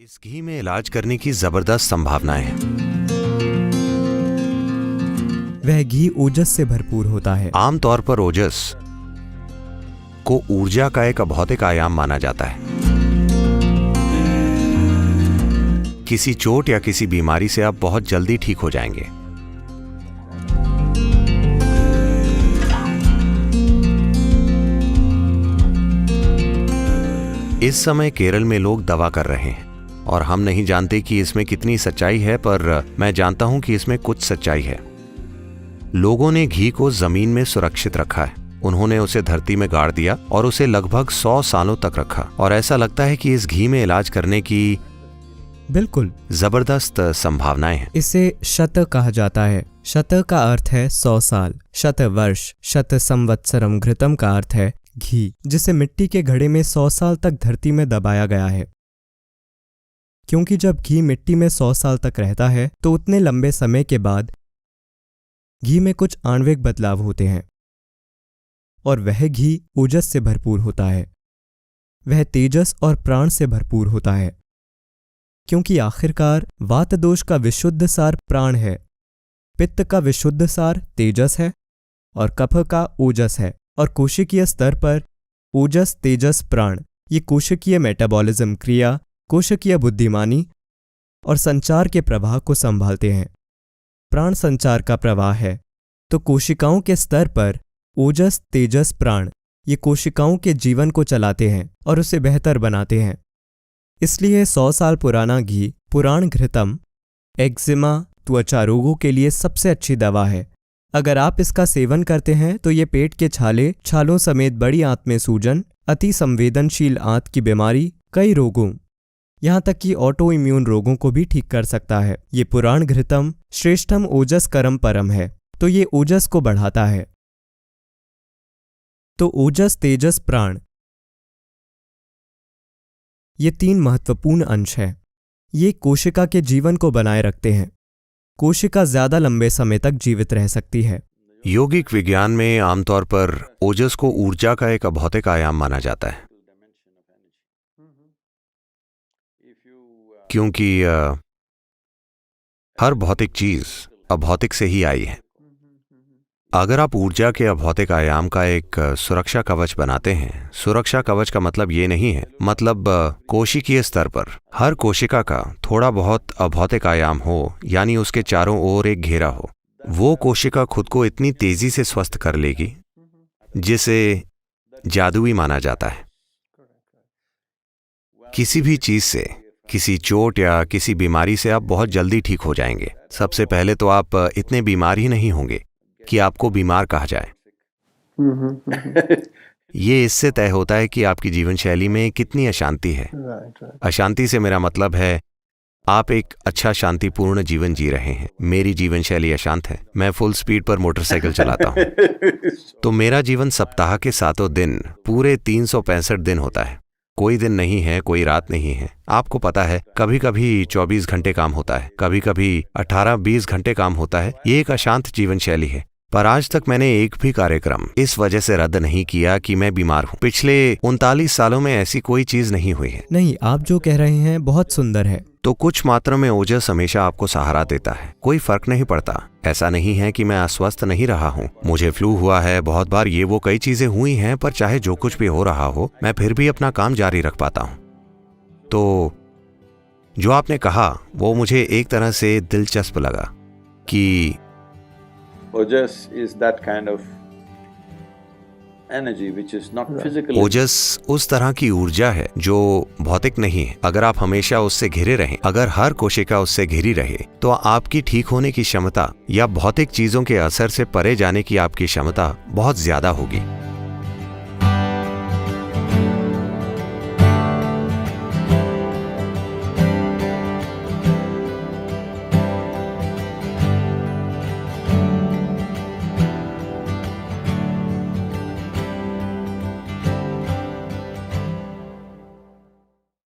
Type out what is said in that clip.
इस घी में इलाज करने की जबरदस्त संभावनाएं हैं। वह घी ओजस से भरपूर होता है। आमतौर पर ओजस को ऊर्जा का एक अभौतिक आयाम माना जाता है। किसी चोट या किसी बीमारी से आप बहुत जल्दी ठीक हो जाएंगे। इस समय केरल में लोग दवा कर रहे हैं और हम नहीं जानते कि इसमें कितनी सच्चाई है, पर मैं जानता हूं कि इसमें कुछ सच्चाई है। लोगों ने घी को जमीन में सुरक्षित रखा है। उन्होंने उसे धरती में गाड़ दिया और उसे लगभग 100 सालों तक रखा, और ऐसा लगता है कि इस घी में इलाज करने की बिल्कुल जबरदस्त संभावनाएं हैं। इसे शत कहा जाता है। शत का अर्थ है 100 साल, शत वर्ष, शत संवत्सरम घृतम का अर्थ है घी, जिसे मिट्टी के घड़े में 100 साल तक धरती में दबाया गया है। क्योंकि जब घी मिट्टी में 100 साल तक रहता है तो उतने लंबे समय के बाद घी में कुछ आणविक बदलाव होते हैं और वह घी ओजस से भरपूर होता है। वह तेजस और प्राण से भरपूर होता है, क्योंकि आखिरकार वात दोष का विशुद्ध सार प्राण है, पित्त का विशुद्ध सार तेजस है और कफ का ओजस है। और कोशिकीय स्तर पर ओजस, तेजस, प्राण ये कोशिकीय मेटाबॉलिज्म क्रिया, कोशिकीय बुद्धिमानी और संचार के प्रवाह को संभालते हैं। प्राण संचार का प्रवाह है, तो कोशिकाओं के स्तर पर ओजस, तेजस, प्राण ये कोशिकाओं के जीवन को चलाते हैं और उसे बेहतर बनाते हैं। इसलिए 100 साल पुराना घी पुराण घृतम एक्जिमा, त्वचा रोगों के लिए सबसे अच्छी दवा है। अगर आप इसका सेवन करते हैं तो ये पेट के छालों समेत बड़ी आंत में सूजन, अति संवेदनशील आंत की बीमारी, कई रोगों यहाँ तक कि ऑटो इम्यून रोगों को भी ठीक कर सकता है। ये पुराण घृतम श्रेष्ठम ओजस करम परम है, तो ये ओजस को बढ़ाता है। तो ओजस, तेजस, प्राण ये 3 महत्वपूर्ण अंश हैं। ये कोशिका के जीवन को बनाए रखते हैं। कोशिका ज्यादा लंबे समय तक जीवित रह सकती है। यौगिक विज्ञान में आमतौर पर ओजस को ऊर्जा का एक अभौतिक आयाम माना जाता है, क्योंकि हर भौतिक चीज अभौतिक से ही आई है। अगर आप ऊर्जा के अभौतिक आयाम का एक सुरक्षा कवच बनाते हैं, सुरक्षा कवच का मतलब ये नहीं है, मतलब कोशिकीय स्तर पर हर कोशिका का थोड़ा बहुत अभौतिक आयाम हो, यानी उसके चारों ओर एक घेरा हो, वो कोशिका खुद को इतनी तेजी से स्वस्थ कर लेगी जिसे जादुई माना जाता है। किसी भी चीज से, किसी चोट या किसी बीमारी से आप बहुत जल्दी ठीक हो जाएंगे। सबसे पहले तो आप इतने बीमार ही नहीं होंगे कि आपको बीमार कहा जाए। ये इससे तय होता है कि आपकी जीवन शैली में कितनी अशांति है। अशांति से मेरा मतलब है आप एक अच्छा शांतिपूर्ण जीवन जी रहे हैं। मेरी जीवन शैली अशांत है। मैं फुल स्पीड पर मोटरसाइकिल चलाता हूँ, तो मेरा जीवन सप्ताह के 7 दिन पूरे 365 दिन होता है। कोई दिन नहीं है, कोई रात नहीं है। आपको पता है, कभी कभी 24 घंटे काम होता है, कभी कभी 18-20 घंटे काम होता है। ये एक अशांत जीवन शैली है। पर आज तक मैंने एक भी कार्यक्रम इस वजह से रद्द नहीं किया कि मैं बीमार हूँ। पिछले 39 सालों में ऐसी कोई चीज नहीं हुई है। नहीं, आप जो कह रहे हैं बहुत सुंदर है। तो कुछ मात्रा में ओजस हमेशा आपको सहारा देता है। कोई फर्क नहीं पड़ता। ऐसा नहीं है कि मैं अस्वस्थ नहीं रहा हूँ। मुझे फ्लू हुआ है बहुत बार, ये वो कई चीजें हुई हैं, पर चाहे जो कुछ भी हो रहा हो, मैं फिर भी अपना काम जारी रख पाता हूँ। तो जो आपने कहा वो मुझे एक तरह से दिलचस्प लगा कि Ojas is that kind of energy which is not physical. ओजस उस तरह की ऊर्जा है जो भौतिक नहीं है। अगर आप हमेशा उससे घिरे रहें, अगर हर कोशिका उससे घिरी रहे, तो आपकी ठीक होने की क्षमता या भौतिक चीजों के असर से परे जाने की आपकी क्षमता बहुत ज्यादा होगी।